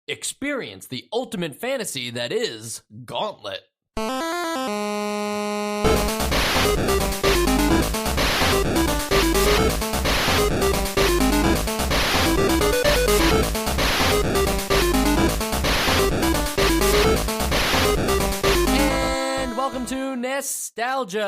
Experience the ultimate fantasy that is Gauntlet. And welcome to Nostalgia,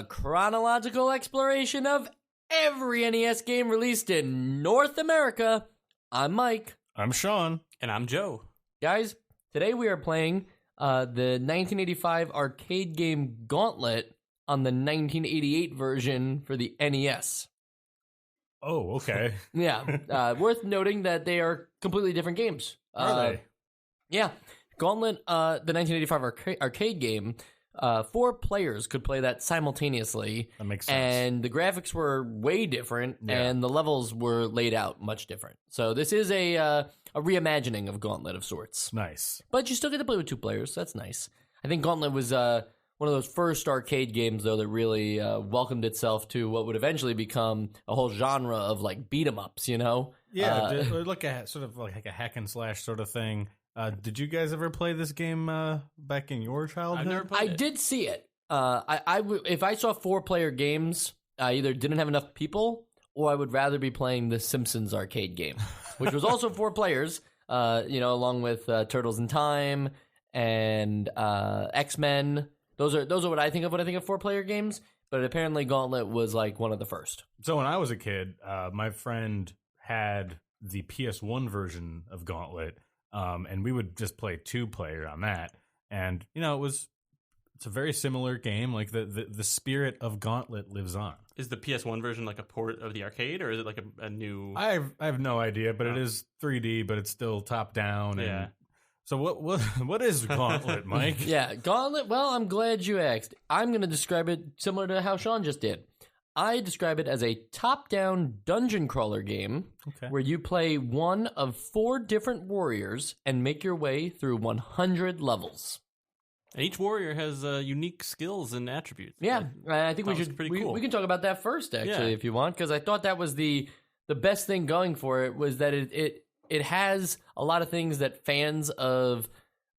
a chronological exploration of every NES game released in North America. I'm Mike. I'm Sean. And I'm Joe. Guys, today we are playing the 1985 arcade game Gauntlet on the 1988 version for the NES. Oh, okay. Yeah, worth noting that they are completely different games. Are they? Yeah, Gauntlet, the 1985 arcade game, 4 players could play that simultaneously. That makes sense. And the graphics were way different, and the levels were laid out much different. So this is a reimagining of Gauntlet of sorts. Nice. But you still get to play with 2 players, so that's nice. I think Gauntlet was one of those first arcade games, though, that really welcomed itself to what would eventually become a whole genre of, like, beat-em-ups, you know? Yeah, look at sort of like a hack and slash sort of thing. Did you guys ever play this game back in your childhood? I've never played it. I did see it. If I saw 4-player games, I either didn't have enough people, or I would rather be playing the Simpsons arcade game, which was also 4 players, along with Turtles in Time and X-Men. Those are what I think of when I think of 4-player games, but apparently Gauntlet was like one of the first. So when I was a kid, my friend had the PS1 version of Gauntlet, and we would just play 2-player on that. And, it's a very similar game. Like the spirit of Gauntlet lives on. Is the PS1 version like a port of the arcade, or is it like a new... I have no idea, but it is 3D, but it's still top down. Yeah. And so what is Gauntlet, Mike? Yeah, Gauntlet, well, I'm glad you asked. I'm going to describe it similar to how Sean just did. I describe it as a top-down dungeon crawler game where you play one of 4 different warriors and make your way through 100 levels. And each warrior has unique skills and attributes. Yeah, I think Cool. we can talk about that first, actually, if you want, because I thought that was the best thing going for it, was that it has a lot of things that fans of,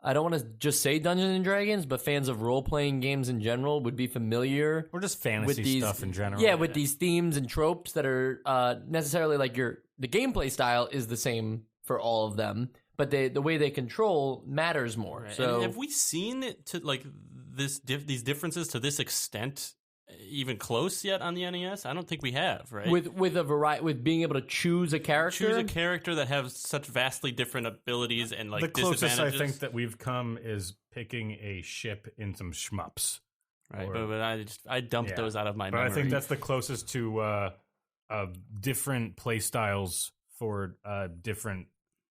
I don't want to just say Dungeons and Dragons, but fans of role-playing games in general would be familiar. Or just fantasy stuff in general. Yeah, with these themes and tropes that are necessarily like the gameplay style is the same for all of them, but the way they control matters more. Right. So and have we seen it to like these differences to this extent even close yet on the NES? I don't think we have, right? With a variety, with being able to choose a character, that has such vastly different abilities and like the closest I disadvantages. think that we've come is picking a ship in some shmups. Right, but I dumped those out of my memory. But I think that's the closest to different play styles for different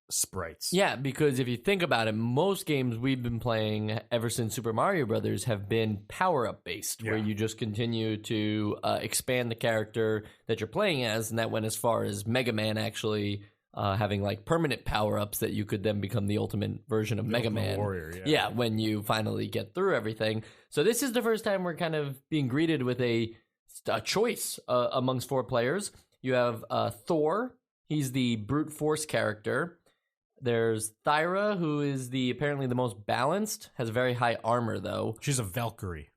sprites. Yeah, because if you think about it, most games we've been playing ever since Super Mario Brothers have been power-up based, where you just continue to expand the character that you're playing as, and that went as far as Mega Man actually having like permanent power-ups that you could then become the ultimate version of Mega Man. Warrior, yeah, when you finally get through everything. So this is the first time we're kind of being greeted with a choice amongst 4 players. You have Thor. He's the brute force character. There's Thyra, who is apparently the most balanced, has very high armor, though. She's a Valkyrie.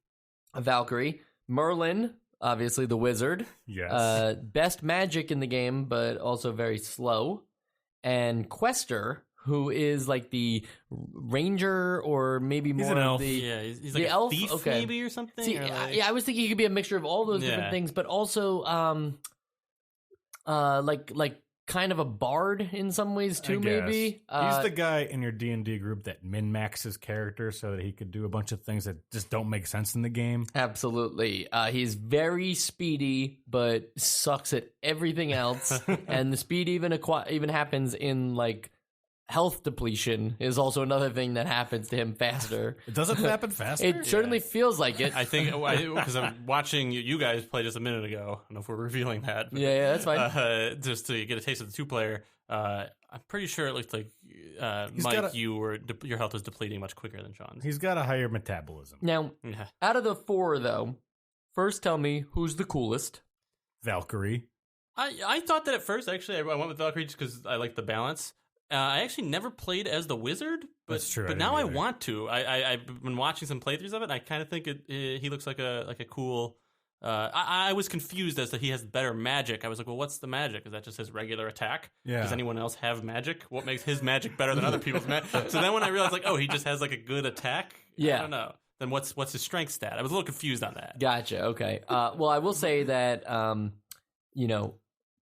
Merlin, obviously the wizard. Yes. Best magic in the game, but also very slow. And Questor, who is like the ranger, or maybe more an elf. He's like the a elf? thief, Okay. maybe, or something. See, or like... I was thinking he could be a mixture of all those different things, but also like kind of a bard in some ways too, maybe. He's the guy in your D&D group that min-maxed his character so that he could do a bunch of things that just don't make sense in the game. Absolutely. He's very speedy, but sucks at everything else. And the speed even happens in like health depletion is also another thing that happens to him faster. It doesn't happen faster? It certainly feels like it. I think, because I'm watching you guys play just a minute ago. I don't know if we're revealing that. But, yeah, that's fine. Just to get a taste of the 2-player, I'm pretty sure it looked like, Mike, your health was depleting much quicker than Sean's. He's got a higher metabolism. Now, out of the 4, though, first tell me who's the coolest. Valkyrie. I thought that at first, actually. I went with Valkyrie just because I like the balance. I actually never played as the wizard, but That's true, I but didn't now I either. want to. I've been watching some playthroughs of it, and I kind of think he looks like a cool. I was confused as to he has better magic. I was like, well, what's the magic? Is that just his regular attack? Yeah. Does anyone else have magic? What makes his magic better than other people's magic? So then when I realized, like, oh, he just has like a good attack. Yeah. I don't know. Then what's his strength stat? I was a little confused on that. Gotcha. Okay. Well, I will say that,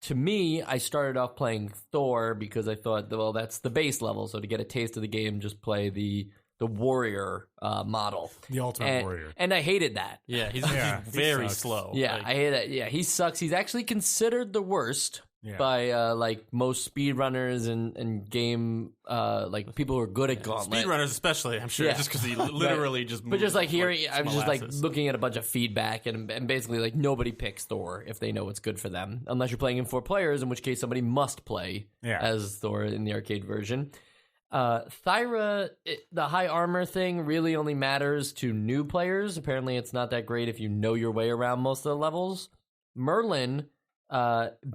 to me, I started off playing Thor because I thought, well, that's the base level. So to get a taste of the game, just play the warrior model. The ultimate warrior. And I hated that. Yeah, he's he very sucks. slow. Yeah, Like, I hate that. Yeah, he sucks. He's actually considered the worst Yeah. by like most speedrunners and game like people who are good at Gauntlet. speedrunners especially, I'm sure, Yeah. just because he literally just moves But just like hearing, like I'm just like molasses. looking at a bunch of feedback, and basically like nobody picks Thor if they know what's good for them, unless you're playing in 4 players, in which case somebody must play as Thor in the arcade version. Thyra, the high armor thing really only matters to new players. Apparently, it's not that great if you know your way around most of the levels. Merlin,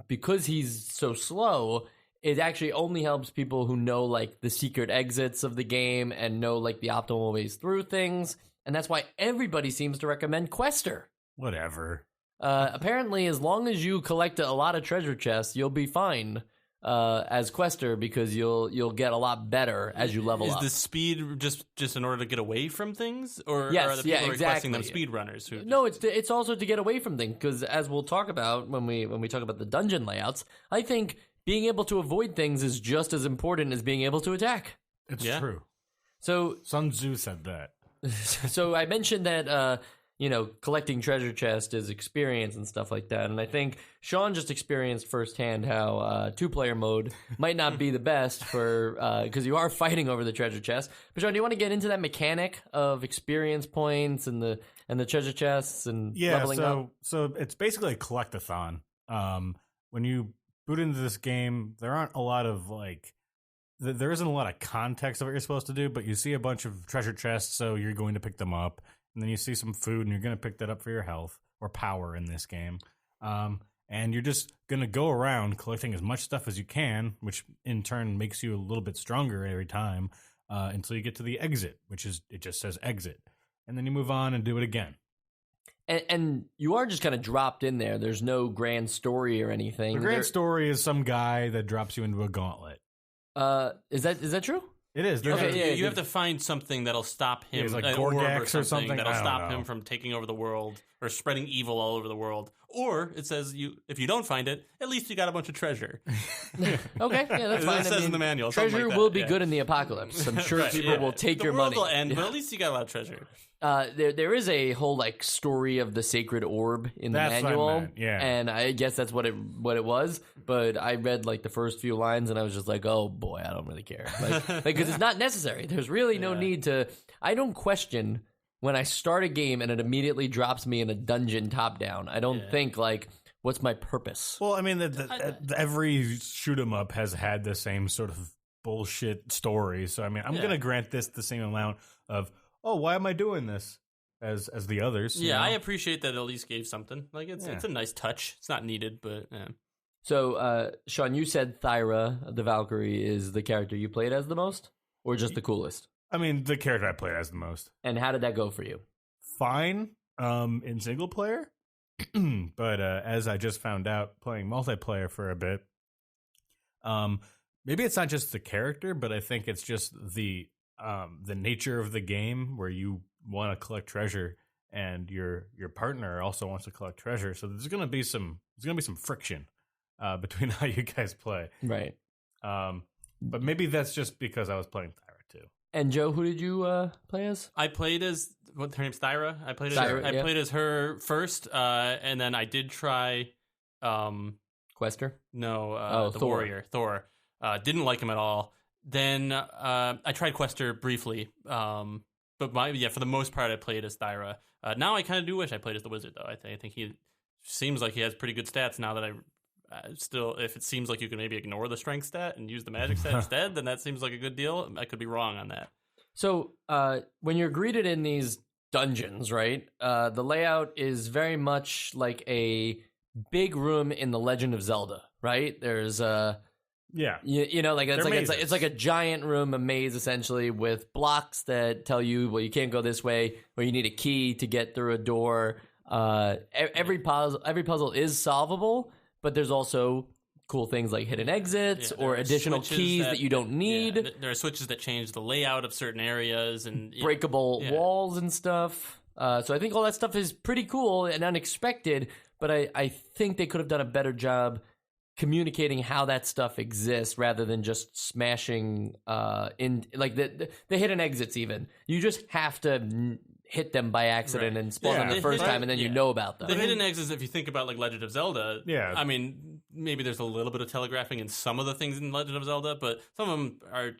because he's so slow, it actually only helps people who know like the secret exits of the game and know like the optimal ways through things. And that's why everybody seems to recommend Questor. Whatever. Apparently, as long as you collect a lot of treasure chests, you'll be fine as Questor, because you'll get a lot better as you level Is up. the speed just in order to get away from things, or Yes, are the yeah, people requesting them exactly. speedrunners? Who No, it's also to get away from things, because as we'll talk about when we talk about the dungeon layouts, I think being able to avoid things is just as important as being able to attack. It's Yeah. true. So Sun Tzu said that. so I mentioned that collecting treasure chest is experience and stuff like that, and I think Sean just experienced firsthand how 2-player mode might not be the best for because you are fighting over the treasure chest. But Sean, do you want to get into that mechanic of experience points and the treasure chests and leveling up? So it's basically a collectathon. When you boot into this game, there aren't a lot of like there isn't a lot of context of what you're supposed to do, but you see a bunch of treasure chests, so you're going to pick them up. And then you see some food, and you're going to pick that up for your health or power in this game. And you're just going to go around collecting as much stuff as you can, which in turn makes you a little bit stronger every time until you get to the exit, it just says exit. And then you move on and do it again. And you are just kind of dropped in there. There's no grand story or anything. The grand story is some guy that drops you into a gauntlet. Is that true? It is. You have to find something that'll stop him, He's like an orb Gorgax or something. that'll I don't stop know. him from taking over the world or spreading evil all over the world. Or it says if you don't find it, at least you got a bunch of treasure. Okay, yeah, that's It fine. says in the manual, something treasure like that, will be yeah. good in the apocalypse. I'm sure Right, people yeah. will take the your world money. will end, but at least you got a lot of treasure. There is a whole like story of the sacred orb in the That's what I manual, meant, yeah. and I guess that's what it was. But I read like the first few lines, and I was just like, "Oh boy, I don't really care," because it's not necessary. There's really no need to. I don't question when I start a game and it immediately drops me in a dungeon top down. I don't think like, "What's my purpose?" Well, I mean, every shoot 'em up has had the same sort of bullshit story. So I mean, I'm gonna grant this the same amount of, oh, why am I doing this as the others? Yeah, you know? I appreciate that it at least gave something. Like it's a nice touch. It's not needed, but So, Sean, you said Thyra, the Valkyrie, is the character you played as the most, or just the coolest? I mean, the character I played as the most. And how did that go for you? Fine, in single player, but as I just found out, playing multiplayer for a bit, maybe it's not just the character, but I think it's just the nature of the game where you want to collect treasure and your partner also wants to collect treasure. So there's gonna be some friction between how you guys play. Right. But maybe that's just because I was playing Thyra too. And Joe, who did you play as? I played as her name's Thyra. I played as Thyra, I yeah. played as her first, and then I did try. Questor? The Thor. warrior Thor. Didn't like him at all. Then I tried Questor briefly, but for the most part I played as Thyra. Now I kind of do wish I played as the wizard though. I think he seems like he has pretty good stats now that I. Still, if it seems like you can maybe ignore the strength stat and use the magic stat instead, then that seems like a good deal. I could be wrong on that. So, when you're greeted in these dungeons, right, the layout is very much like a big room in The Legend of Zelda, right? There's Yeah. You know, like it's They're like mazes. it's like a giant room, a maze essentially, with blocks that tell you, well, you can't go this way, or you need a key to get through a door. Every puzzle is solvable, but there's also cool things like hidden exits or additional keys that you don't need. Yeah, there are switches that change the layout of certain areas and breakable walls and stuff. So I think all that stuff is pretty cool and unexpected, but I think they could have done a better job communicating how that stuff exists rather than just smashing in like the hidden exits. Even you just have to hit them by accident and spawn them the first time, and then you know about them. The hidden exits, if you think about like Legend of Zelda, Yeah. I mean, maybe there's a little bit of telegraphing in some of the things in Legend of Zelda, but some of them are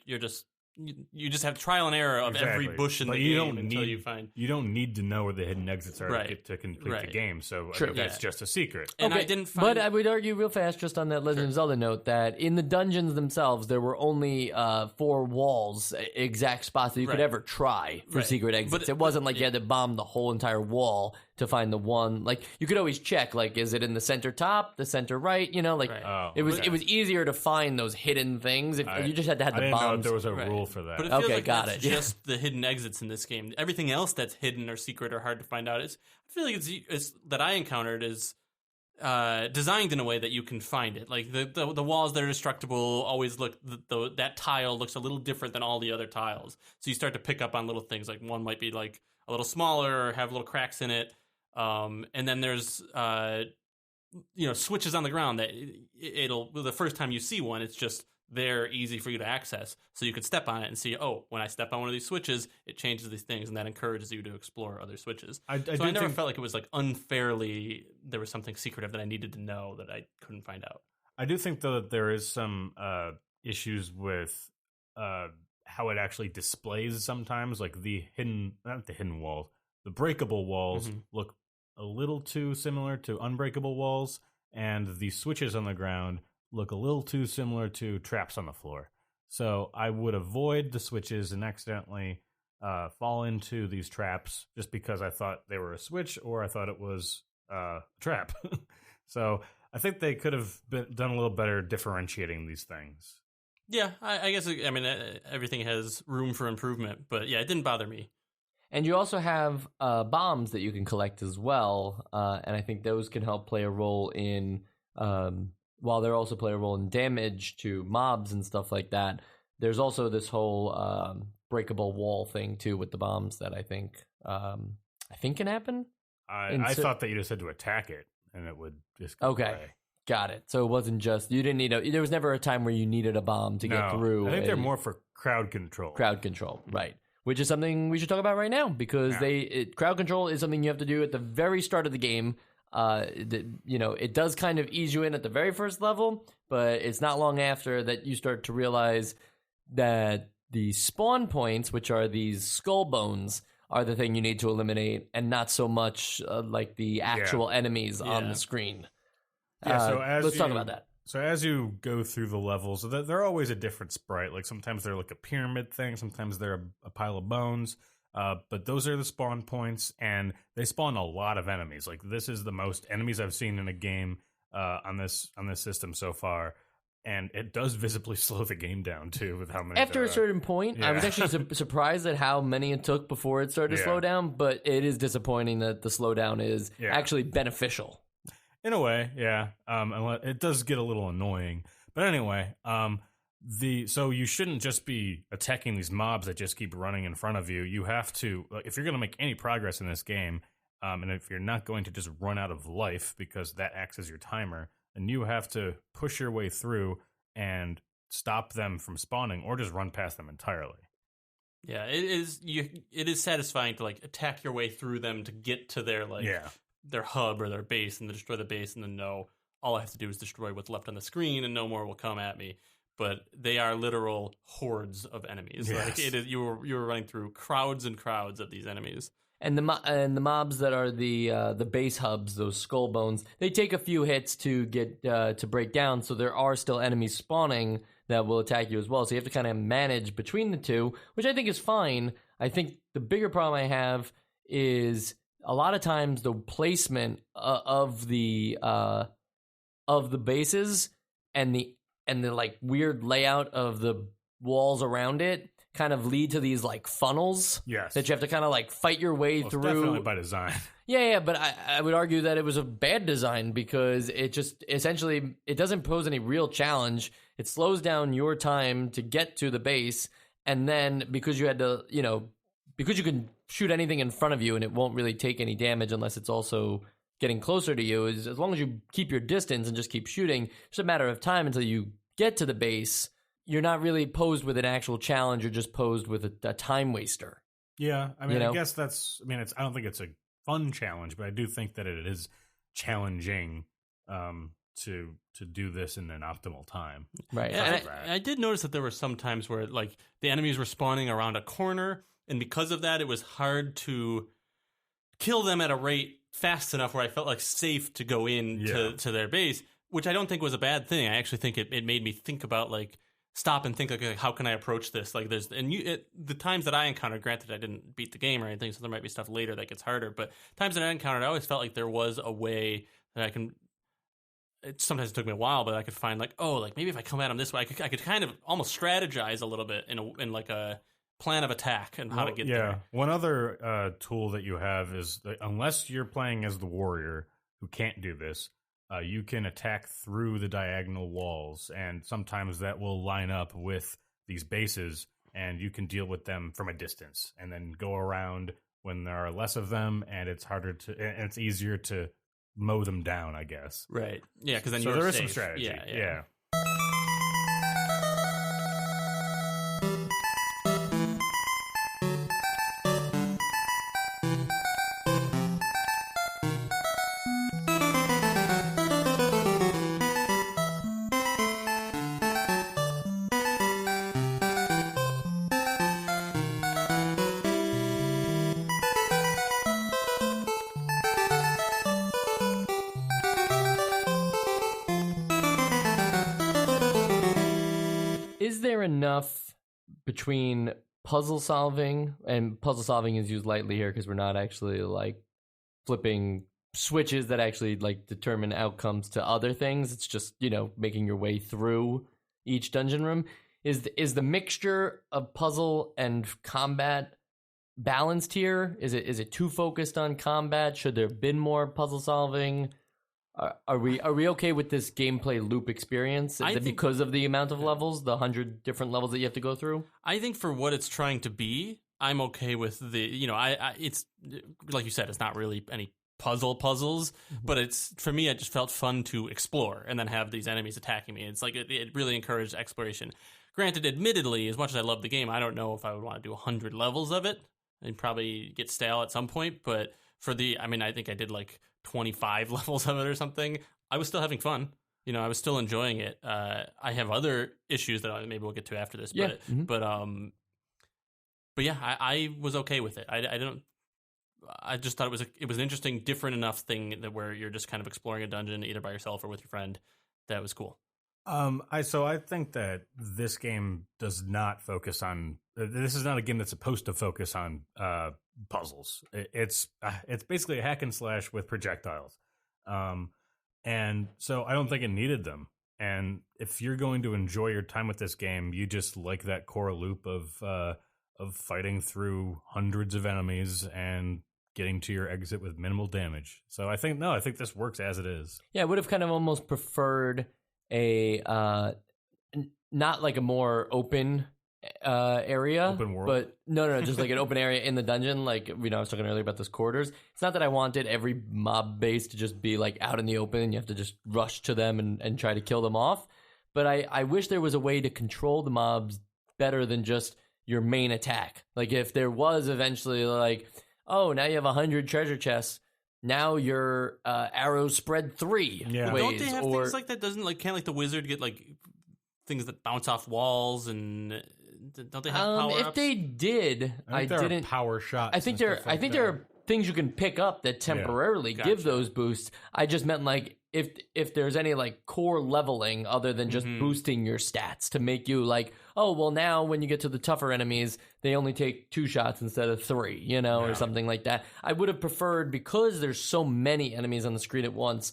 you just have trial and error of every bush in the game until you find. You don't need to know where the hidden exits are to complete the game. So I think that's just a secret. And I didn't find. But I would argue real fast, just on that Legend of Zelda note, that in the dungeons themselves, there were only 4 walls, exact spots that you could ever try for secret exits. It wasn't like you had to bomb the whole entire wall to find the one. Like you could always check, like, is it in the center top, the center right? You know, like it was easier to find those hidden things if you just had to have the I didn't know bombs. there was a rule for that. But it feels like got that's it. just the hidden exits in this game. Everything else that's hidden or secret or hard to find out I feel like it's that I encountered is designed in a way that you can find it. Like the walls that are destructible always look that tile looks a little different than all the other tiles. So you start to pick up on little things. Like one might be like a little smaller or have little cracks in it. And then there's switches on the ground that the first time you see one, it's just there, easy for you to access. So you could step on it and see, when I step on one of these switches, it changes these things, and that encourages you to explore other switches. I never felt like it was like unfairly there was something secretive that I needed to know that I couldn't find out. I do think though that there is some issues with how it actually displays sometimes, like not the hidden walls, the breakable walls look a little too similar to unbreakable walls, and the switches on the ground look a little too similar to traps on the floor. So I would avoid the switches and accidentally fall into these traps just because I thought they were a switch or I thought it was a trap. So I think they could have done a little better differentiating these things. Yeah, I guess, everything has room for improvement, but yeah, it didn't bother me. And you also have bombs that you can collect as well, and I think those can help play a role in, while they also play a role in damage to mobs and stuff like that. There's also this whole breakable wall thing too with the bombs that I think can happen. I thought that you just had to attack it and it would just go away. Got it. So it wasn't just you didn't need there was never a time where you needed a bomb to get through. I think they're more for crowd control. Crowd control, right? Which is something we should talk about right now because crowd control is something you have to do at the very start of the game. It does kind of ease you in at the very first level, but it's not long after that you start to realize that the spawn points, which are these skull bones, are the thing you need to eliminate, and not so much like the actual enemies on the screen. Let's talk about that. So as you go through the levels, they're always a different sprite. Like sometimes they're like a pyramid thing, sometimes they're a pile of bones. But those are the spawn points, and they spawn a lot of enemies. Like this is the most enemies I've seen in a game on this system so far, and it does visibly slow the game down too with how many. After a certain point, I was actually surprised at how many it took before it started to slow down. But it is disappointing that the slowdown is actually beneficial. In a way, yeah. It does get a little annoying, but anyway, so you shouldn't just be attacking these mobs that just keep running in front of you. You have to, if you're going to make any progress in this game, and if you're not going to just run out of life because that acts as your timer, then you have to push your way through and stop them from spawning or just run past them entirely. Yeah, it is satisfying to like attack your way through them to get to their their hub or their base and to destroy the base, and then all I have to do is destroy what's left on the screen and no more will come at me. But they are literal hordes of enemies. Yes. Like it is, you were running through crowds and crowds of these enemies. And the mobs that are the base hubs, those skull bones, they take a few hits to get to break down. So there are still enemies spawning that will attack you as well. So you have to kind of manage between the two, which I think is fine. I think the bigger problem I have is a lot of times the placement of the bases and and the like weird layout of the walls around it kind of lead to these like funnels Yes. that you have to kind of like fight your way Well, it's through. definitely by design. Yeah, but I would argue that it was a bad design because it just essentially it doesn't pose any real challenge. It slows down your time to get to the base, and then because you had to, because you can shoot anything in front of you and it won't really take any damage unless it's also getting closer to you. As long as you keep your distance and just keep shooting, it's just a matter of time until you get to the base. You're not really posed with an actual challenge. You're just posed with a time waster. Yeah, I mean, I guess I don't think it's a fun challenge, but I do think that it is challenging to do this in an optimal time. Right. And I did notice that there were some times where like the enemies were spawning around a corner, and because of that, it was hard to kill them at a rate fast enough where I felt like safe to go in to their base, which I don't think was a bad thing. I actually think it made me think about like stop and think like how can I approach this? Like the times that I encountered, granted I didn't beat the game or anything, so there might be stuff later that gets harder, but times that I encountered, I always felt like there was a way that I can. Sometimes it took me a while, but I could find like, maybe if I come at them this way, I could kind of almost strategize a little bit in like a plan of attack and how to get there. One other tool that you have is that unless you're playing as the warrior who can't do this, you can attack through the diagonal walls, and sometimes that will line up with these bases, and you can deal with them from a distance, and then go around when there are less of them, and it's harder to, and it's easier to mow them down, I guess. Right. Yeah, because then so you're there is safe. some strategy. Yeah. Is there enough between puzzle solving, and puzzle solving is used lightly here because we're not actually like flipping switches that actually like determine outcomes to other things. It's just, making your way through each dungeon room. Is the mixture of puzzle and combat balanced here? Is it too focused on combat? Should there have been more puzzle solving? Are we okay with this gameplay loop experience? Is it because of the amount of levels, the 100 different levels that you have to go through? I think for what it's trying to be, I'm okay with the. It's like you said, it's not really any puzzles, but it's for me. It just felt fun to explore and then have these enemies attacking me. It's like it really encouraged exploration. Granted, admittedly, as much as I love the game, I don't know if I would want to do 100 levels of it and probably get stale at some point. But I think I did like 25 levels of it or something. I was still having fun. I was still enjoying it. I have other issues that maybe we'll get to after this. Yeah. But yeah, I was okay with it. I just thought it was an interesting, different enough thing that where you're just kind of exploring a dungeon either by yourself or with your friend. That was cool. I think that this game does not focus on. This is not a game that's supposed to focus on puzzles. It's basically a hack and slash with projectiles, and so I don't think it needed them. And if you're going to enjoy your time with this game, you just like that core loop of fighting through hundreds of enemies and getting to your exit with minimal damage. So I think this works as it is. Yeah, I would have kind of almost preferred a not like a more open area, open world, but no, just like an open area in the dungeon. Like I was talking earlier about those corridors. It's not that I wanted every mob base to just be like out in the open and you have to just rush to them and try to kill them off. But I wish there was a way to control the mobs better than just your main attack. Like if there was eventually like, oh, now you have 100 treasure chests. Now your arrows spread 3 ways. Don't they have things like that? Can't like the wizard get like things that bounce off walls and don't they have power ups? If they did, I didn't power shots. I think there are things you can pick up that temporarily give those boosts. I just meant like if there's any like core leveling other than just boosting your stats to make you like, oh well, now when you get to the tougher enemies, they only take 2 shots instead of 3, or something like that. I would have preferred, because there's so many enemies on the screen at once,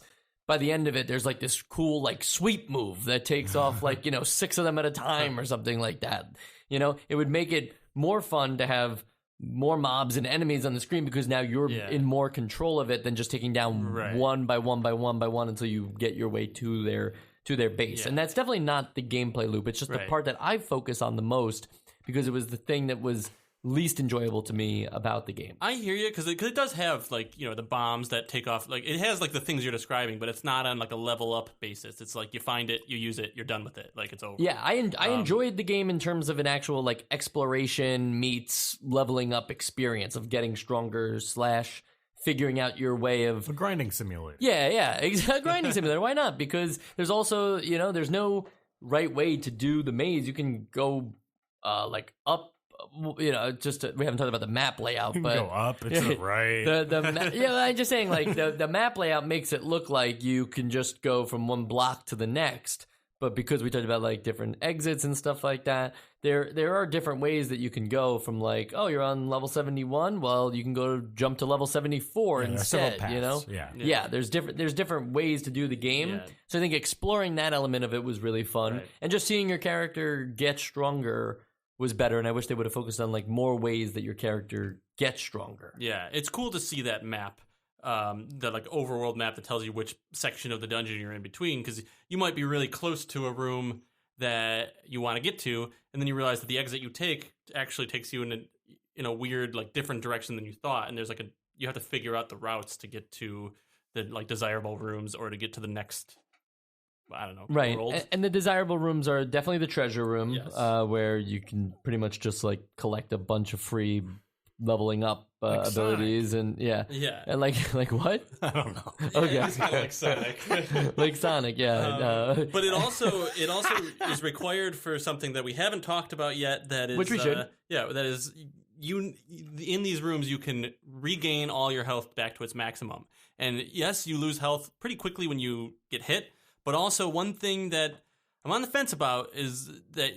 by the end of it, there's like this cool like sweep move that takes off like, 6 of them at a time or something like that. It would make it more fun to have more mobs and enemies on the screen because now you're in more control of it than just taking down one by one by one by one until you get your way to their base. And that's definitely not the gameplay loop. It's just the part that I focus on the most because it was the thing that was least enjoyable to me about the game. I hear you because it does have like the bombs that take off. Like it has like the things you're describing, but it's not on like a level up basis. It's like you find it, you use it, you're done with it. Like it's over. Yeah, I enjoyed the game in terms of an actual like exploration meets leveling up experience of getting stronger / figuring out your way of a grinding simulator. Yeah, exactly. Grinding simulator. Why not? Because there's also there's no right way to do the maze. You can go like up. We haven't talked about the map layout, but go up, it's the right. I'm just saying, like the map layout makes it look like you can just go from one block to the next. But because we talked about like different exits and stuff like that, there are different ways that you can go from like, oh, you're on level 71. Well, you can jump to level 74 instead. Yeah. There's different ways to do the game. Yeah. So I think exploring that element of it was really fun, and just seeing your character get stronger was better, and I wish they would have focused on like more ways that your character gets stronger. Yeah, it's cool to see that map, the like overworld map that tells you which section of the dungeon you're in between, because you might be really close to a room that you want to get to, and then you realize that the exit you take actually takes you in a weird like different direction than you thought, and there's like you have to figure out the routes to get to the like desirable rooms or to get to the next. I don't know. Right. World. And the desirable rooms are definitely the treasure room, yes. Where you can pretty much just like collect a bunch of free leveling up like abilities. Sonic. And like what? I don't know. Okay. It's kind of like Sonic. Like Sonic, yeah. But it also is required for something that we haven't talked about yet. That is, which we should. That is, you in these rooms you can regain all your health back to its maximum. And yes, you lose health pretty quickly when you get hit. But also one thing that I'm on the fence about is that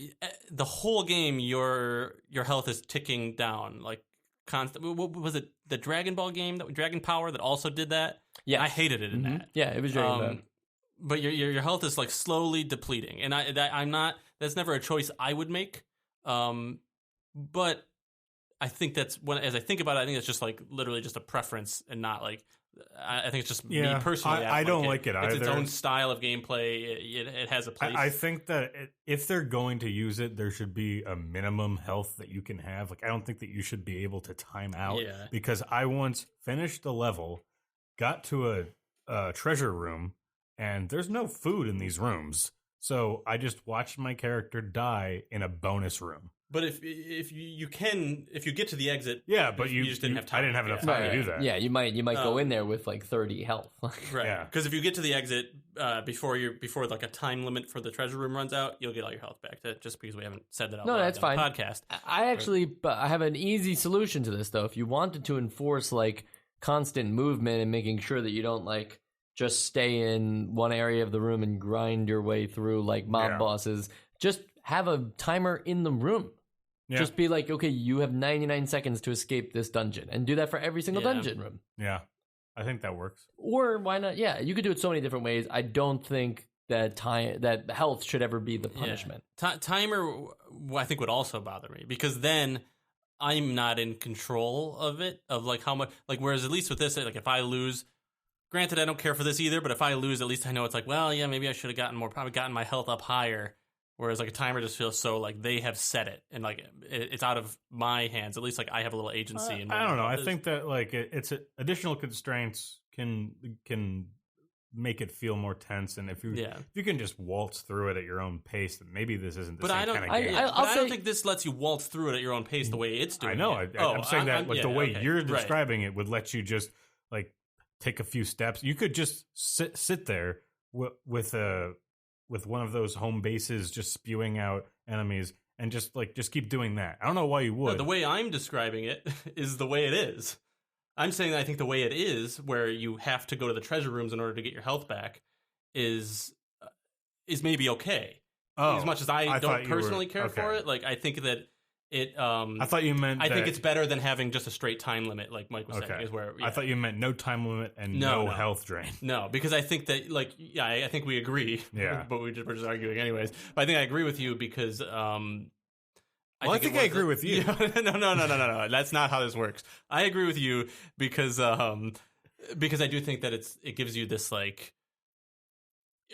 the whole game your health is ticking down like constant. What was it? The Dragon Ball game, Dragon Power, that also did that. Yeah, I hated it in that. Yeah, it was very bad. But your health is like slowly depleting, and I'm not. That's never a choice I would make. But I think that's as I think about it, I think it's just like literally just a preference and not like. I think it's just me personally. I don't like it either. It's its own style of gameplay. It has a place. I think that if they're going to use it, there should be a minimum health that you can have. Like, I don't think that you should be able to time out. Yeah. Because I once finished the level, got to a treasure room, and there's no food in these rooms. So I just watched my character die in a bonus room. But if you get to the exit, but you just didn't have time. I didn't have enough time to do that. Yeah, you might go in there with like 30 health. Right. Yeah. Because if you get to the exit before like a time limit for the treasure room runs out, you'll get all your health back. Just because we haven't said that out loud that's fine. On the podcast. I have an easy solution to this though. If you wanted to enforce like constant movement and making sure that you don't like just stay in one area of the room and grind your way through like mob bosses, just have a timer in the room. Yeah. Just be like, okay, you have 99 seconds to escape this dungeon, and do that for every single dungeon room. Yeah, I think that works. Or why not? Yeah, you could do it so many different ways. I don't think that health should ever be the punishment. Yeah. Timer, I think, would also bother me because then I'm not in control of it. Of like how much, like whereas at least with this, like if I lose. Granted, I don't care for this either, but if I lose, at least I know it's like, well, yeah, maybe I should have probably gotten my health up higher. Whereas like a timer just feels so like they have set it and like it's out of my hands. At least like I have a little agency. I don't know. I think that like it's additional constraints can make it feel more tense. And if you can just waltz through it at your own pace, then maybe this isn't the same kind of game. I don't think this lets you waltz through it at your own pace the way it's doing. I know. I'm saying that the way you're describing it would let you just like take a few steps. You could just sit there with one of those home bases just spewing out enemies and just keep doing that. I don't know why you would. No, the way I'm describing it is the way it is. I'm saying that I think the way it is, where you have to go to the treasure rooms in order to get your health back, is maybe okay. As much as I don't personally care for it, like I think that I thought you meant. I think it's better than having just a straight time limit, like Mike was saying. Is where I thought you meant no time limit and no health drain. No, because I think that, I think we agree. Yeah, but we're just arguing anyways. But I think I agree with you because. I think I agree with you. No. That's not how this works. I agree with you because I do think that it gives you this like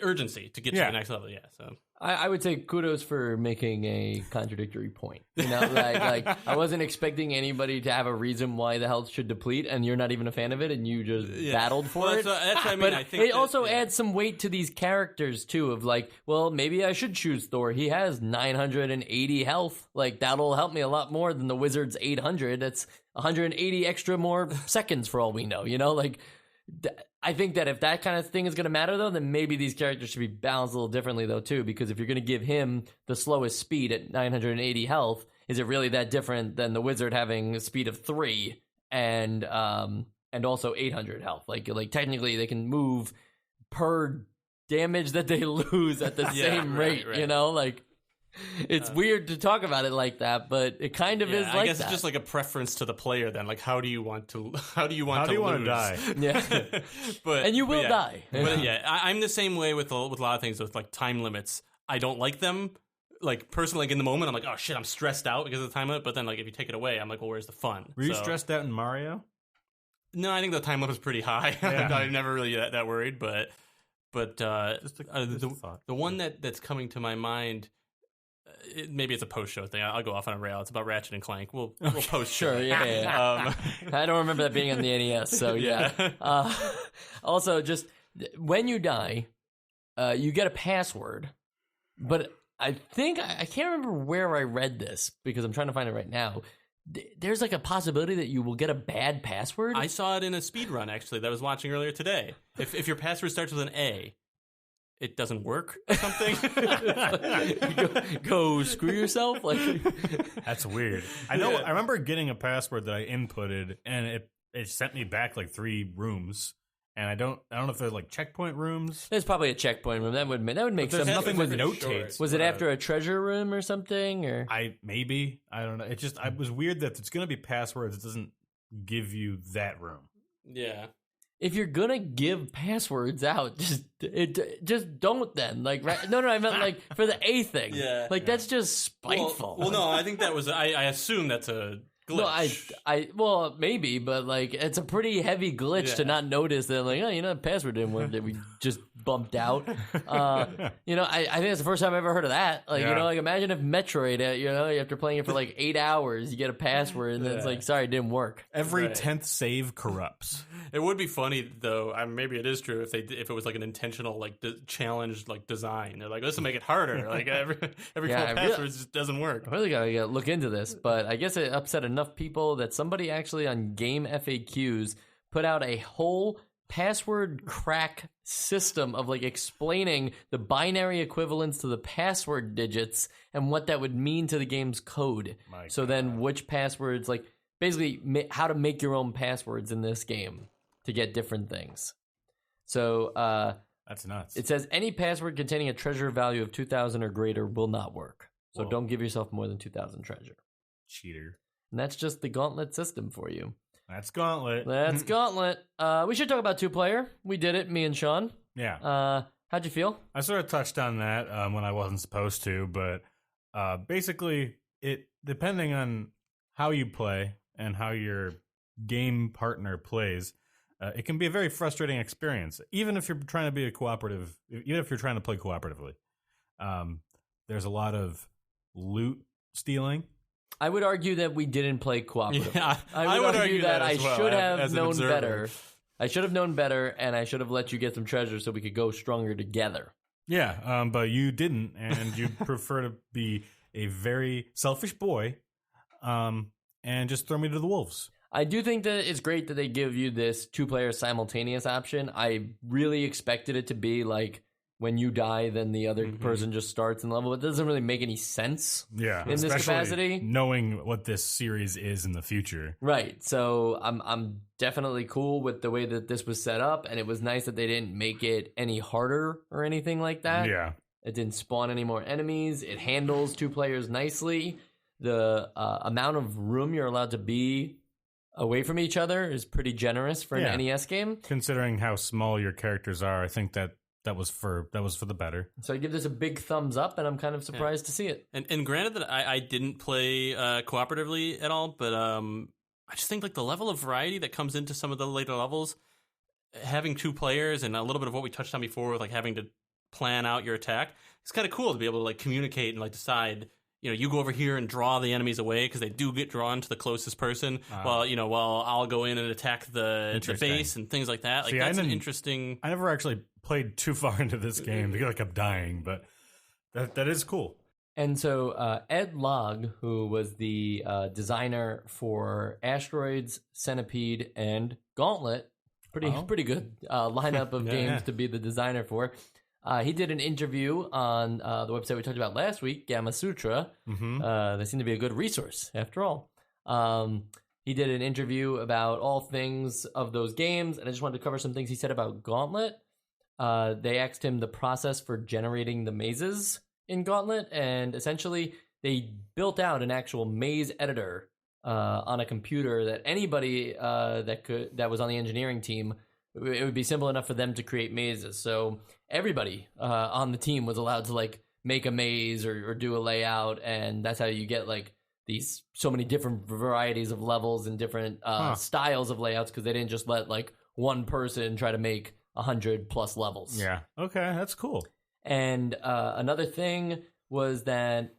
urgency to get to the next level. Yeah, so. I would say kudos for making a contradictory point. You know, like I wasn't expecting anybody to have a reason why the health should deplete, and you're not even a fan of it, and you just battled for it. That's what I mean. But I think it also adds some weight to these characters too. Of like, well, maybe I should choose Thor. He has 980 health. Like that'll help me a lot more than the Wizard's 800. That's 180 extra more seconds for all we know. You know, like. I think that if that kind of thing is going to matter, though, then maybe these characters should be balanced a little differently, though, too. Because if you're going to give him the slowest speed at 980 health, is it really that different than the Wizard having a speed of 3 and also 800 health? Like technically, they can move per damage that they lose at the same rate. Right. You know, like. It's weird to talk about it like that, but it kind of is like that. I guess it's just like a preference to the player then. Like, how do you want to die? Yeah. And you will die. But I'm the same way with a lot of things with like time limits. I don't like them. Like personally, like in the moment, I'm like, oh shit, I'm stressed out because of the time limit. But then like if you take it away, I'm like, well, where's the fun? Were you stressed out in Mario? No, I think the time limit was pretty high. Yeah. I'm never really that worried. But the one that's coming to my mind. Maybe it's a post-show thing. I'll go off on a rail. It's about Ratchet and Clank. We'll post. Sure, yeah. I don't remember that being on the NES, so yeah. Also, just when you die, you get a password, but I think I can't remember where I read this because I'm trying to find it right now. There's like a possibility that you will get a bad password. I saw it in a speed run actually that I was watching earlier today. If your password starts with an A. It doesn't work or something. go screw yourself. Like that's weird. I know. I remember getting a password that I inputted, and it sent me back like 3 rooms. And I don't know if they're like checkpoint rooms. There's probably a checkpoint room. That would make sense. Nothing with notates. Was it after a treasure room or something? Or I don't know. It just was weird that it's going to be passwords. It doesn't give you that room. Yeah. If you're gonna give passwords out, just don't then. Like, no, I meant like for the A thing. Yeah, like that's just spiteful. Well, no, I think that was. I assume that's a glitch. No, well, maybe, but like it's a pretty heavy glitch to not notice that. Like, oh, the password didn't work. That we just bumped out. I think that's the first time I ever heard of that. Like, like imagine if Metroid, after playing it for like 8 hours, you get a password and then it's like, sorry, it didn't work. Every 10th save corrupts. It would be funny though. Maybe it is true if it was like an intentional like challenge like design. They're like, let's make it harder. Like every couple passwords just doesn't work. I really gotta look into this, but I guess it upset enough people that somebody actually on Game FAQs put out a whole password crack system of like explaining the binary equivalents to the password digits and what that would mean to the game's code. So then which passwords, like basically how to make your own passwords in this game to get different things. So that's nuts. It says any password containing a treasure value of 2,000 or greater will not work. So Whoa. Don't give yourself more than 2,000 treasure. Cheater. And that's just the Gauntlet system for you. That's Gauntlet. That's Gauntlet. We should talk about 2-player. We did it, me and Sean. Yeah. How'd you feel? I sort of touched on that when I wasn't supposed to, but basically, depending on how you play and how your game partner plays, it can be a very frustrating experience, even if you're trying to be even if you're trying to play cooperatively. There's a lot of loot stealing. I would argue that we didn't play cooperatively. Yeah, I would argue that I should have known observer. better. I should have known better, and I should have let you get some treasure so we could go stronger together. Yeah, but you didn't, and you prefer to be a very selfish boy and just throw me to the wolves. I do think that it's great that they give you this 2-player simultaneous option. I really expected it to be like when you die, then the other person just starts in level. It doesn't really make any sense in this capacity. Knowing what this series is in the future. Right. So I'm definitely cool with the way that this was set up, and it was nice that they didn't make it any harder or anything like that. Yeah. It didn't spawn any more enemies. It handles 2 players nicely. the amount of room you're allowed to be away from each other is pretty generous for an NES game. Considering how small your characters are, I think that was for the better. So I give this a big thumbs up, and I'm kind of surprised to see it. And granted that I didn't play cooperatively at all, but I just think like the level of variety that comes into some of the later levels, having 2 players and a little bit of what we touched on before with like having to plan out your attack, it's kind of cool to be able to like communicate and like decide, you go over here and draw the enemies away because they do get drawn to the closest person, while I'll go in and attack the base and things like that. Like that's an interesting. I never actually played too far into this game because like I'm dying, but that is cool. And so Ed Logg, who was the designer for Asteroids, Centipede, and Gauntlet, pretty good lineup of games to be the designer for. He did an interview on the website we talked about last week, Gamma Sutra. They seem to be a good resource, after all. He did an interview about all things of those games, and I just wanted to cover some things he said about Gauntlet. They asked him the process for generating the mazes in Gauntlet, and essentially they built out an actual maze editor on a computer that anybody that was on the engineering team, it would be simple enough for them to create mazes. So everybody on the team was allowed to like make a maze or do a layout, and that's how you get like these so many different varieties of levels and different styles of layouts, because they didn't just let like one person try to make 100+ levels. Yeah. Okay, that's cool. And another thing was that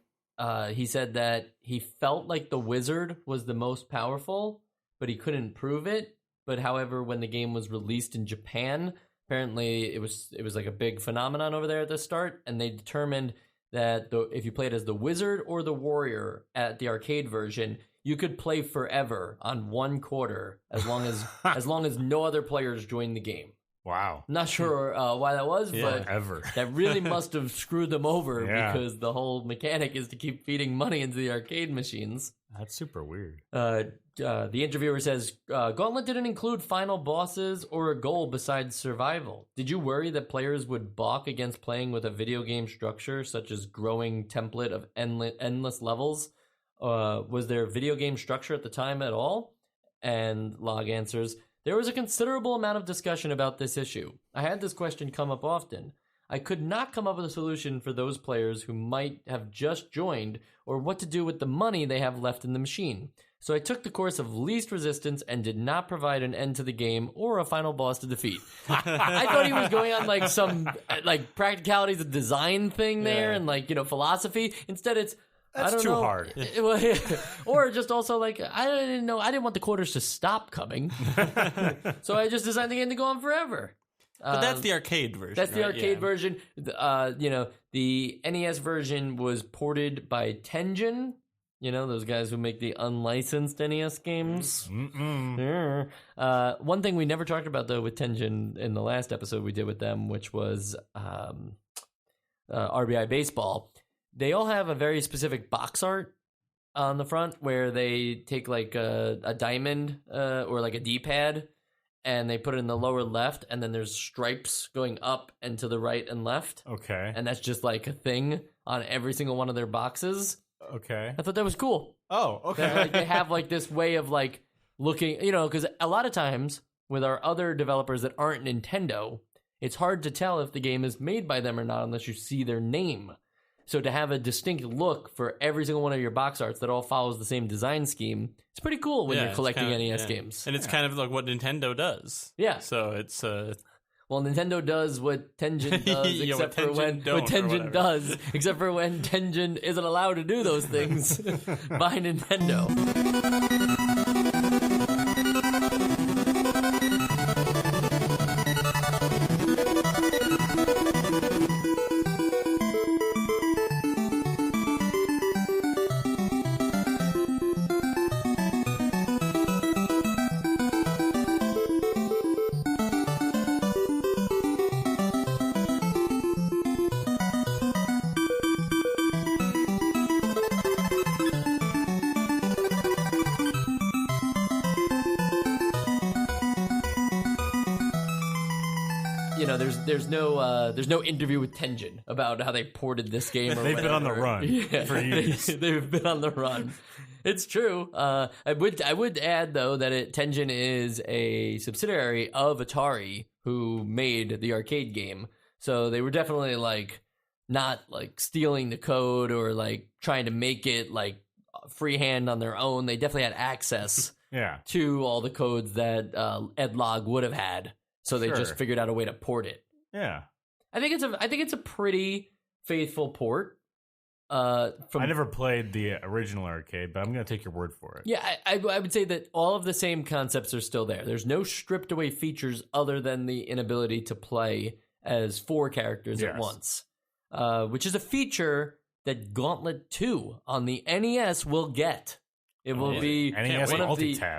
he said that he felt like the wizard was the most powerful, but he couldn't prove it. But however, when the game was released in Japan, apparently it was like a big phenomenon over there at the start, and they determined that if you played as the wizard or the warrior at the arcade version, you could play forever on 1 quarter as long as no other players joined the game. Wow. Not sure why that was, but that really must have screwed them over because the whole mechanic is to keep feeding money into the arcade machines. That's super weird. The interviewer says, Gauntlet didn't include final bosses or a goal besides survival. Did you worry that players would balk against playing with a video game structure, such as growing template of endless levels? Was there a video game structure at the time at all? And Log answers, there was a considerable amount of discussion about this issue. I had this question come up often. I could not come up with a solution for those players who might have just joined or what to do with the money they have left in the machine. So I took the course of least resistance and did not provide an end to the game or a final boss to defeat. I thought he was going on like some like practicalities of design thing there and like, philosophy. Instead it's That's too hard. Or just also like, I didn't want the quarters to stop coming. So I just designed the game to go on forever. But that's the arcade version. That's the arcade version. The NES version was ported by Tengen. Those guys who make the unlicensed NES games. One thing we never talked about, though, with Tengen in the last episode we did with them, which was RBI Baseball. They all have a very specific box art on the front where they take like a diamond or like a D-pad, and they put it in the lower left, and then there's stripes going up and to the right and left. Okay. And that's just like a thing on every single one of their boxes. Okay. I thought that was cool. Oh, okay. That, they have like this way of like looking, because a lot of times with our other developers that aren't Nintendo, it's hard to tell if the game is made by them or not unless you see their name. So to have a distinct look for every single one of your box arts that all follows the same design scheme, it's pretty cool when you're collecting NES games. And it's kind of like what Nintendo does. Yeah. So it's... Well, Nintendo does what Tengen does, except for when Tengen does, except for when Tengen isn't allowed to do those things by Nintendo. there's no interview with Tenjin about how they ported this game. Or They've been on the run for years. They've been on the run. It's true. I would add though that Tenjin is a subsidiary of Atari, who made the arcade game. So they were definitely like not like stealing the code or like trying to make it like freehand on their own. They definitely had access to all the codes that Edlog would have had. So they just figured out a way to port it. Yeah, I think it's a pretty faithful port. I never played the original arcade, but I'm going to take your word for it. Yeah, I would say that all of the same concepts are still there. There's no stripped away features other than the inability to play as 4 characters at once, which is a feature that Gauntlet 2 on the NES will get. It will be NES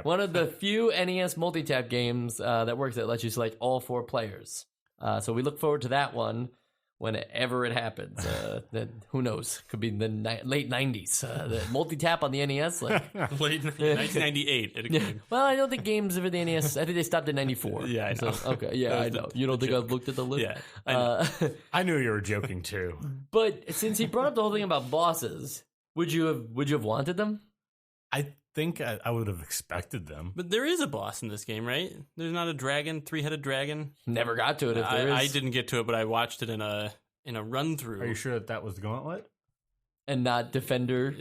one of the few NES multi-tap games that works that lets you select all 4 players. So we look forward to that one whenever it happens. That who knows? Could be the late 90s. The multi-tap on the NES. Like, late 1998. It came. Well, I don't think games over the NES. I think they stopped in 94. Yeah, I know. So, okay, yeah, I know. You don't think I've looked at the list? Yeah, I know. I knew you were joking too. But since he brought up the whole thing about bosses, would you have wanted them? I think I would have expected them. But there is a boss in this game, right? There's not a dragon, 3-headed dragon. Never got to it. If there is, I didn't get to it, but I watched it in a run through. Are you sure that was Gauntlet? And not Defender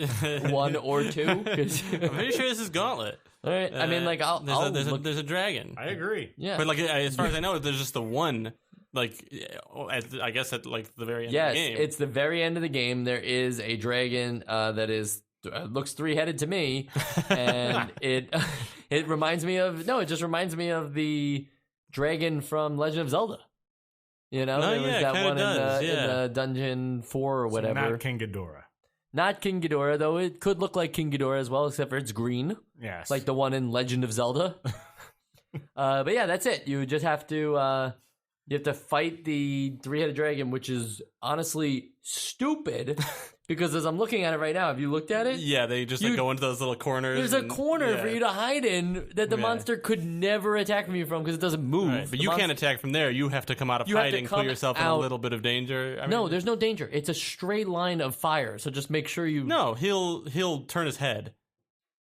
1 or 2? I'm pretty sure this is Gauntlet. All right. I mean, like, there's a dragon. I agree. Yeah. But like, as far as I know, there's just the one. Like, I guess at like the very end of the game. Yes, it's the very end of the game. There is a dragon that is. Looks 3-headed to me, and it reminds me of it just reminds me of the dragon from Legend of Zelda. You know, there was that one in the Dungeon 4 or whatever. So not King Ghidorah. Not King Ghidorah, though it could look like King Ghidorah as well, except for it's green. Yes, like the one in Legend of Zelda. But yeah, that's it. You just have to fight the 3-headed dragon, which is honestly stupid. Because as I'm looking at it right now, have you looked at it? Yeah, they just like go into those little corners. There's a corner for you to hide in that the monster could never attack from you from because it doesn't move. Right, but you can't attack from there. You have to come out of hiding, put yourself in a little bit of danger. No, there's no danger. It's a straight line of fire, so just make sure you... No, he'll turn his head.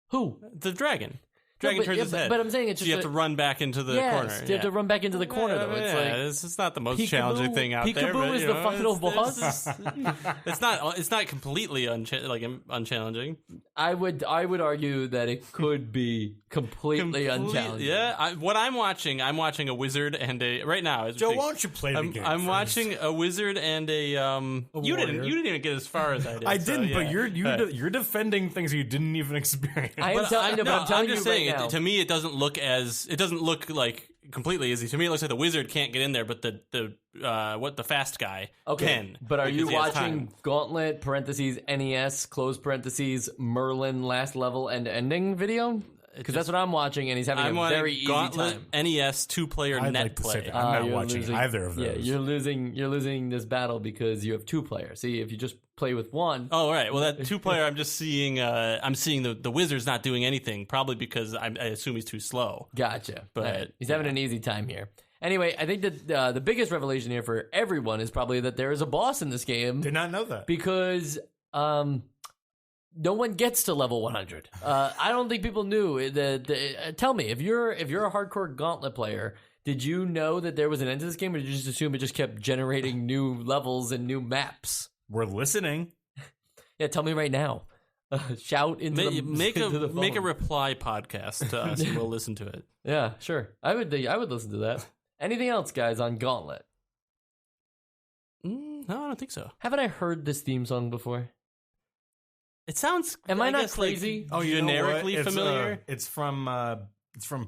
Who? The dragon. Dragon turns his head. But I'm saying it's just... So you have to run back into the corner. You have to run back into the corner, though. It's not the most challenging thing out there. Peekaboo is the final boss. It's not completely unchallenging. I would argue that it could be completely unchallenging. Yeah, what I'm watching a wizard and a... Right now... Joe, why don't you play the game I'm watching a wizard and a... you didn't even get as far as I did. I didn't, but you're defending things you didn't even experience. I'm telling you saying to me, it doesn't look like completely easy. To me, it looks like the wizard can't get in there, but the fast guy can. But are you watching Gauntlet (parentheses NES close parentheses Merlin last level and ending video? Because that's what I'm watching, and he's having a very easy Gauntlet time. NES 2-player net play. I'm not watching either of those. Yeah, you're losing this battle because you have 2 players. See, if you just play with one. Oh, right. Well, that 2-player, I'm just seeing. I'm seeing the wizard's not doing anything, probably because I assume he's too slow. Gotcha. But right. He's having an easy time here. Anyway, I think that the biggest revelation here for everyone is probably that there is a boss in this game. Did not know that because. No one gets to level 100. I don't think people knew that. Tell me, if you're a hardcore Gauntlet player, did you know that there was an end to this game, or did you just assume it just kept generating new levels and new maps? We're listening. Yeah, tell me right now. Shout into the phone. Make a reply podcast to us, and we'll listen to it. Yeah, sure. I would listen to that. Anything else, guys, on Gauntlet? No, I don't think so. Haven't I heard this theme song before? It sounds. Am I not crazy? Like, generically familiar. It's from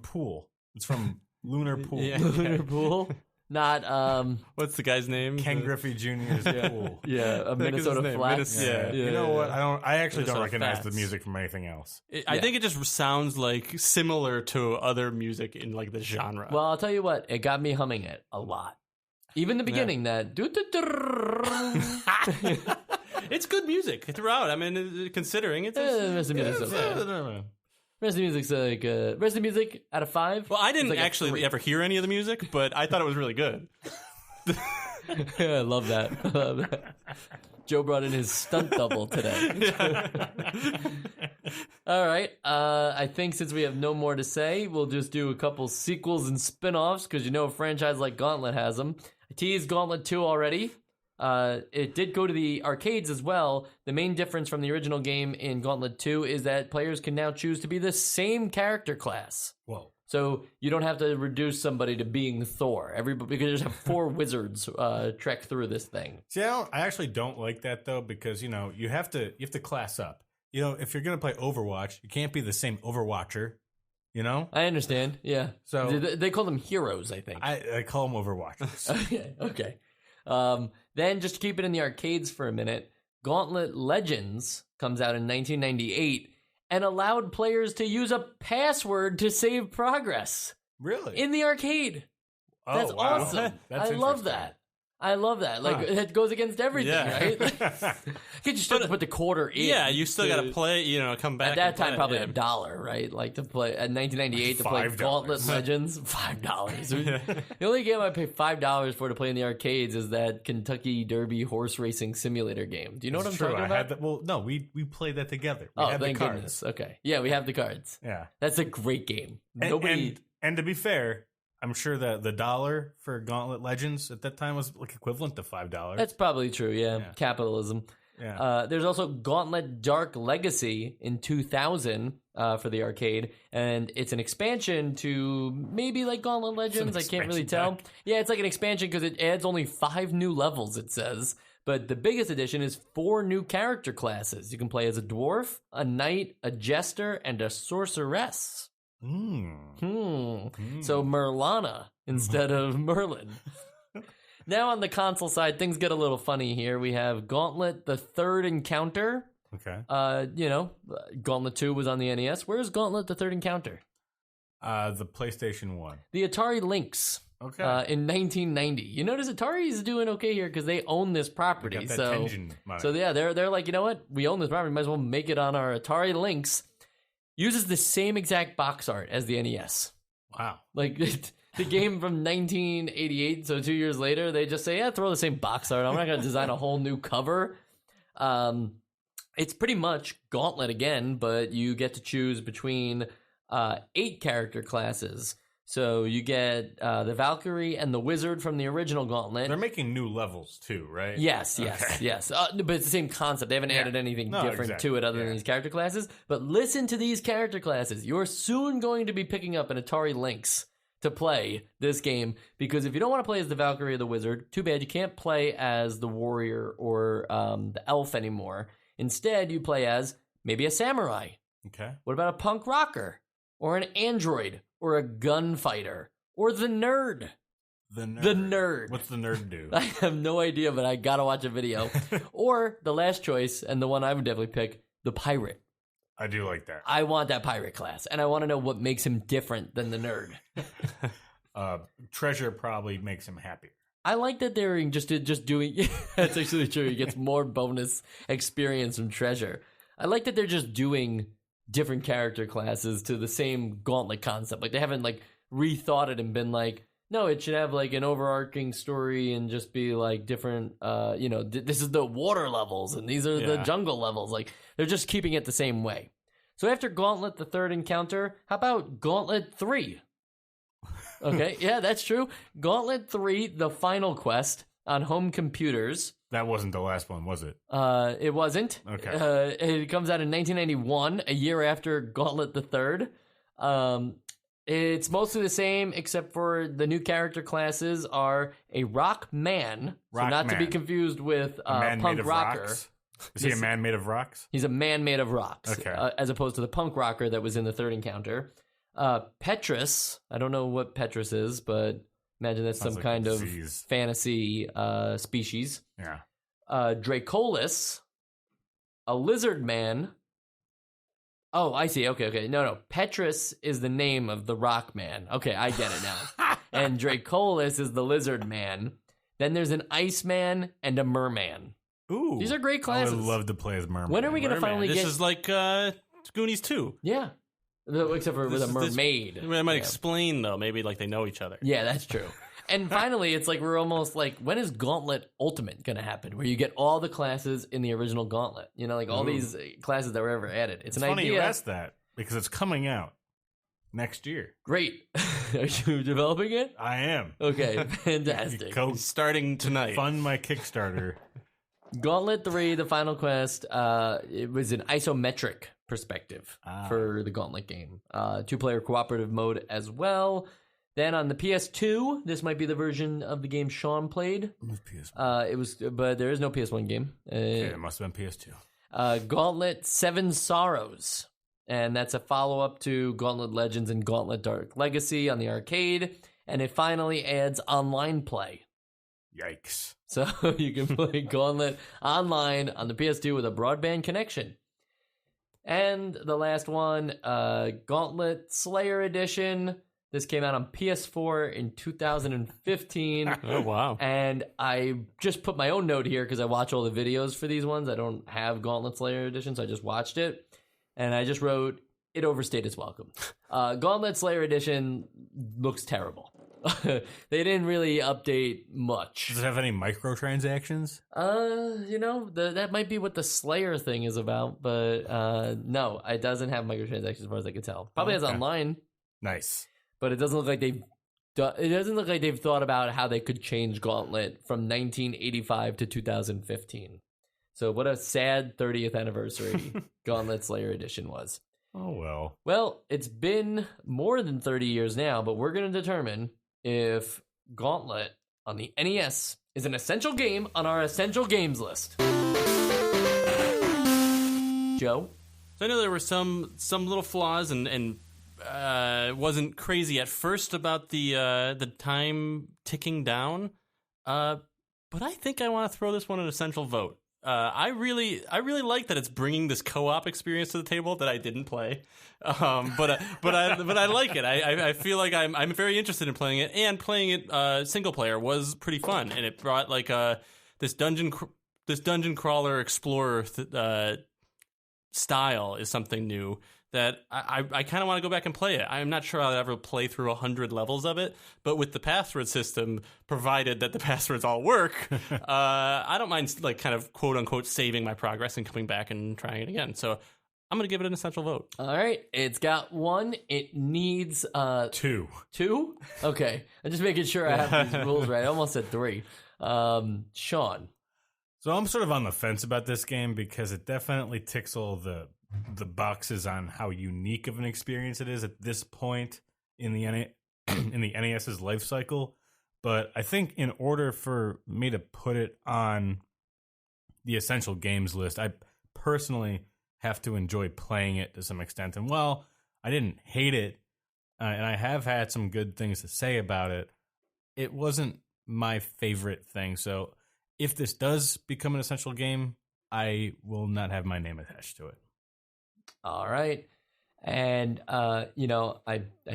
Pool. It's from Lunar Pool. Yeah. Lunar Pool. Not What's the guy's name? Ken Griffey Jr.'s Pool. Yeah, a Minnesota Flats. Yeah. You know what? I actually don't recognize the music from anything else. I think it just sounds like similar to other music in like the genre. Well, I'll tell you what, it got me humming it a lot. Even the beginning, that. It's good music throughout. I mean, considering it's rest of the music's like rest of the music out of 5. Well, I didn't actually ever hear any of the music, but I thought it was really good. I love that. I love that. Joe brought in his stunt double today. All right. I think since we have no more to say, we'll just do a couple sequels and spin-offs because a franchise like Gauntlet has them. I teased Gauntlet 2 already. It did go to the arcades as well. The main difference from the original game in Gauntlet 2 is that players can now choose to be the same character class. Whoa. So you don't have to reduce somebody to being Thor. Everybody, because there's 4 wizards trek through this thing. See, I actually don't like that though, because you have to class up. If you're gonna play Overwatch, you can't be the same Overwatcher. I understand. Yeah. So they call them heroes, I think. I call them Overwatchers. Okay. Then just to keep it in the arcades for a minute, Gauntlet Legends comes out in 1998 and allowed players to use a password to save progress. Really? In the arcade. That's awesome. I love that. Like, it goes against everything, right? You just have to put the quarter in. Yeah, you still got to play, come back. At that time, probably $1, right? Like, to play, at 1998, to play Gauntlet Legends, $5. The only game I pay $5 for to play in the arcades is that Kentucky Derby horse racing simulator game. Do you know what I'm talking about? No, we played that together. We had thank the cards. goodness. Okay. Yeah, we have the cards. Yeah. That's a great game. And to be fair, I'm sure that the $1 for Gauntlet Legends at that time was like equivalent to $5. That's probably true, yeah. Capitalism. Yeah. There's also Gauntlet Dark Legacy in 2000 for the arcade, and it's an expansion to maybe like Gauntlet Legends. I can't really tell. Pack. Yeah, it's like an expansion because it adds only 5 new levels, it says. But the biggest addition is 4 new character classes. You can play as a dwarf, a knight, a jester, and a sorceress. So Merlana instead of Merlin. Now on the console side, things get a little funny here. We have Gauntlet, the Third Encounter. Okay. Gauntlet 2 was on the NES. Where's Gauntlet, the Third Encounter? The PlayStation 1. The Atari Lynx. Okay. In 1990. You notice Atari is doing okay here because they own this property. They got that Tengen money. So yeah, they're like, you know what? We own this property. Might as well make it on our Atari Lynx. Uses the same exact box art as the NES. Wow. Like the game from 1988, so 2 years later, they just say, throw the same box art. I'm not going to design a whole new cover. It's pretty much Gauntlet again, but you get to choose between 8 character classes. So you get the Valkyrie and the Wizard from the original Gauntlet. They're making new levels too, right? Yes. But it's the same concept. They haven't added anything different to it other than these character classes. But listen to these character classes. You're soon going to be picking up an Atari Lynx to play this game, because if you don't want to play as the Valkyrie or the Wizard, too bad, you can't play as the Warrior or the Elf anymore. Instead, you play as maybe a Samurai. Okay. What about a Punk Rocker? Or an Android? Or a Gunfighter? Or the Nerd? The Nerd. What's the Nerd do? I have no idea, but I gotta watch a video. Or the last choice, and the one I would definitely pick, the Pirate. I do like that. I want that pirate class, and I want to know what makes him different than the Nerd. Treasure probably makes him happier. I like that they're just doing. That's actually true. He gets more bonus experience from Treasure. I like that they're just doing different character classes to the same Gauntlet concept. Like, they haven't rethought it and been like, no, it should have an overarching story and just be different. This is the water levels and these are the jungle levels. They're just keeping it the same way. So after Gauntlet, the Third Encounter, how about Gauntlet 3? Okay, yeah, that's true. Gauntlet 3, the Final Quest on home computers. That wasn't the last one, was it? It wasn't. Okay. It comes out in 1991, a year after Gauntlet the Third. It's mostly the same, except for the new character classes are a rock man, to be confused with punk rocker. Rocks? Is he a man made of rocks? He's a man made of rocks, okay. As opposed to the punk rocker that was in the Third Encounter. Petrus, I don't know what Petrus is, but imagine that's some kind of fantasy species. Yeah. Dracolis, a lizard man. Oh, I see. Okay. No. Petrus is the name of the rock man. Okay, I get it now. And Dracolis is the lizard man. Then there's an iceman and a merman. Ooh. These are great classes. I would love to play as merman. When are we going to finally get... This is like Goonies 2. Yeah. Except for with a mermaid. It might explain, though. Maybe they know each other. Yeah, that's true. And finally, it's like we're almost like, when is Gauntlet Ultimate going to happen? Where you get all the classes in the original Gauntlet. You know, like all these classes that were ever added. It's an funny idea. you asked that because it's coming out next year. Great. Are you developing it? I am. Okay, fantastic. Starting tonight. Fund my Kickstarter. Gauntlet 3, the final quest, it was an isometric perspective for the Gauntlet game. 2-player cooperative mode as well. Then on the PS2, this might be the version of the game Sean played. PS1. It was, but there is no PS1 game. Okay, it must have been PS2. Gauntlet 7 Sorrows. And that's a follow-up to Gauntlet Legends and Gauntlet Dark Legacy on the arcade. And it finally adds online play. Yikes. So you can play Gauntlet online on the PS2 with a broadband connection. And the last one, Gauntlet Slayer Edition. This came out on PS4 in 2015. Oh, wow. And I just put my own note here because I watch all the videos for these ones. I don't have Gauntlet Slayer Edition, so I just watched it. And I just wrote, it overstayed its welcome. Gauntlet Slayer Edition looks terrible. They didn't really update much. Does it have any microtransactions? That might be what the Slayer thing is about, but no, it doesn't have microtransactions as far as I can tell. Probably has online. Nice. But it doesn't look like they've thought about how they could change Gauntlet from 1985 to 2015. So what a sad 30th anniversary Gauntlet Slayer Edition was. Oh, well. Well, it's been more than 30 years now, but we're going to determine if Gauntlet on the NES is an essential game on our essential games list. Joe? So I know there were some little flaws and wasn't crazy at first about the time ticking down, but I think I want to throw this one an essential vote. I really like that it's bringing this co-op experience to the table that I didn't play, but I like it. I feel like I'm very interested in playing it, and playing it single player was pretty fun, and it brought like this dungeon crawler explorer style is something new that I kind of want to go back and play it. I'm not sure I'll ever play through 100 levels of it, but with the password system, provided that the passwords all work, I don't mind like kind of quote unquote saving my progress and coming back and trying it again. So I'm going to give it an essential vote. All right. It's got 1. It needs 2. 2? Okay. I'm just making sure I have these rules right. I almost said 3. Sean. So I'm sort of on the fence about this game because it definitely ticks all the boxes on how unique of an experience it is at this point in the NES's life cycle. But I think in order for me to put it on the essential games list, I personally have to enjoy playing it to some extent. And while I didn't hate it, and I have had some good things to say about it, it wasn't my favorite thing. So if this does become an essential game, I will not have my name attached to it. All right. And, I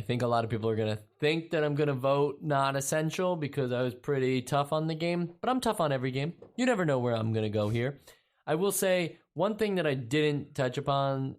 think a lot of people are going to think that I'm going to vote not essential because I was pretty tough on the game, but I'm tough on every game. You never know where I'm going to go here. I will say one thing that I didn't touch upon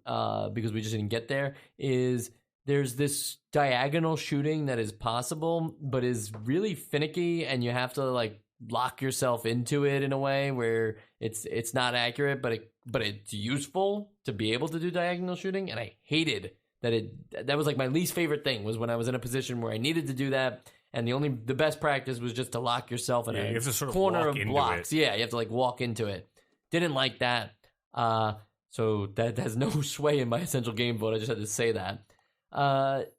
because we just didn't get there is there's this diagonal shooting that is possible, but is really finicky, and you have to like lock yourself into it in a way where it's not accurate, but it's useful to be able to do diagonal shooting. And I hated that was like my least favorite thing was when I was in a position where I needed to do that, and the best practice was just to lock yourself in you have to sort of corner walk of into blocks. it. Yeah, you have to like walk into it. Didn't like that. So that has no sway in my essential game vote. I just had to say that.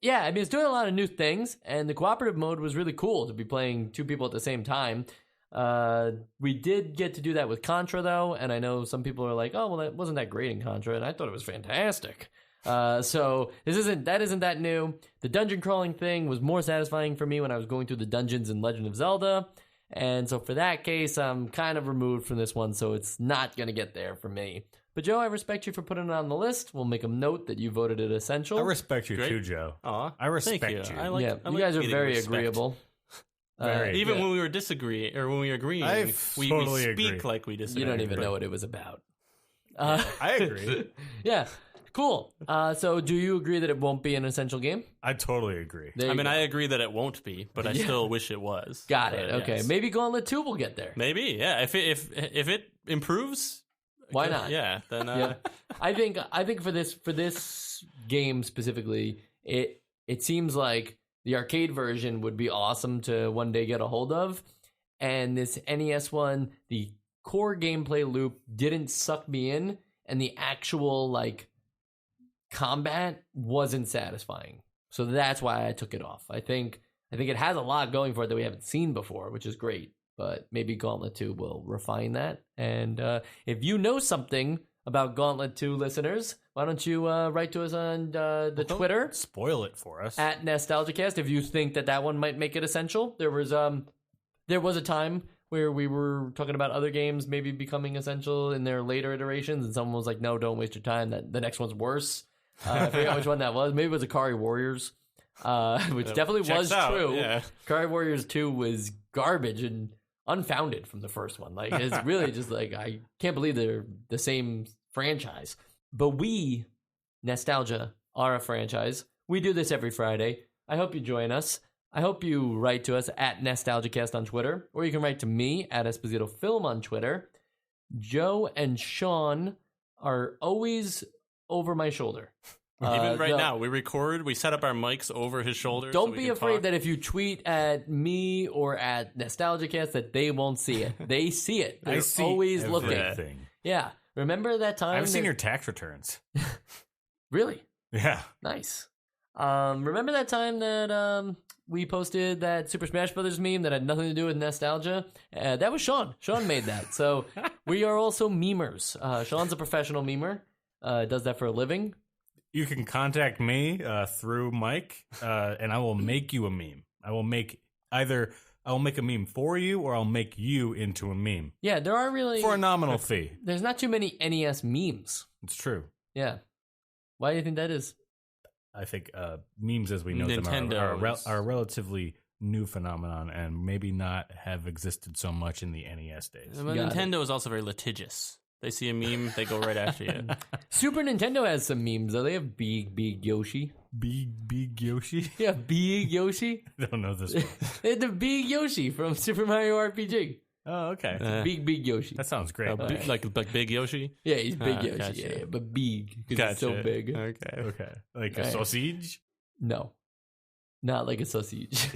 It's doing a lot of new things, and the cooperative mode was really cool to be playing 2 people at the same time. We did get to do that with Contra though, and I know some people are like, oh well, that wasn't that great in Contra, and I thought it was fantastic. So isn't that new. The dungeon crawling thing was more satisfying for me when I was going through the dungeons in Legend of Zelda, and so for that case I'm kind of removed from this one, so it's not gonna get there for me. But Joe, I respect you for putting it on the list. We'll make a note that you voted it essential. I respect you Great. too, Joe. Aw, I respect thank you. I you guys are very agreeable. Even when we were disagreeing, or when we were agreeing, we totally speak agree. like we disagree. You don't even know what it was about. I agree. Yeah. Cool. So do you agree that it won't be an essential game? I totally agree. There I you mean, go. I agree that it won't be, but I still wish it was. Got it. But, Okay. yes. Maybe Gauntlet 2 will get there. Maybe, yeah. If it improves, Why not? Yeah, then Yeah. I think for this game specifically, it seems like the arcade version would be awesome to one day get a hold of. And this NES one, the core gameplay loop didn't suck me in, and the actual like combat wasn't satisfying. So that's why I took it off. I think it has a lot going for it that we haven't seen before, which is great. But maybe Gauntlet 2 will refine that. And if you know something about Gauntlet 2 listeners, why don't you write to us on the Twitter Spoil it for us. at NostalgiaCast if you think that one might make it essential. There was a time where we were talking about other games maybe becoming essential in their later iterations, and someone was like, no, don't waste your time. That the next one's worse. I forgot which one that was. Maybe it was Akari Warriors, which definitely was true. Yeah. Akari Warriors 2 was garbage and unfounded from the first one. Like, it's really just like, I can't believe they're the same franchise. But we, Nostalgia, are a franchise. We do this every Friday. I hope you join us. I hope you write to us at NostalgiaCast on Twitter, or you can write to me at Esposito Film on Twitter. Joe and Sean are always over my shoulder. Even right now, we set up our mics over his shoulder. Don't so be we can afraid talk. that if you tweet at me or at NostalgiaCast that they won't see it. They see it. They're I see always looking. everything. Yeah. Remember that time? I've seen your tax returns. Really? Yeah. Nice. Remember that time that we posted that Super Smash Brothers meme that had nothing to do with nostalgia? That was Sean. Sean made that. So we are also memers. Sean's a professional memer. Does that for a living. You can contact me through Mike, and I will make you a meme. I will make a meme for you, or I'll make you into a meme. Yeah, there are really... For a nominal fee. There's not too many NES memes. It's true. Yeah. Why do you think that is? I think memes as we know Nintendo them is- are a relatively new phenomenon and maybe not have existed so much in the NES days. But Got Nintendo is also very litigious. They see a meme, they go right after you. Super Nintendo has some memes, though. They have Big Yoshi. Big Yoshi? Yeah, Big Yoshi. I don't know this one. They had the Big Yoshi from Super Mario RPG. Oh, okay. Big Yoshi. That sounds great. Like Big Yoshi? Yeah, he's Big Yoshi. Gotcha. Yeah, but big. Because he's so big. Okay. Okay. Like Right. a sausage? No. Not like a sausage.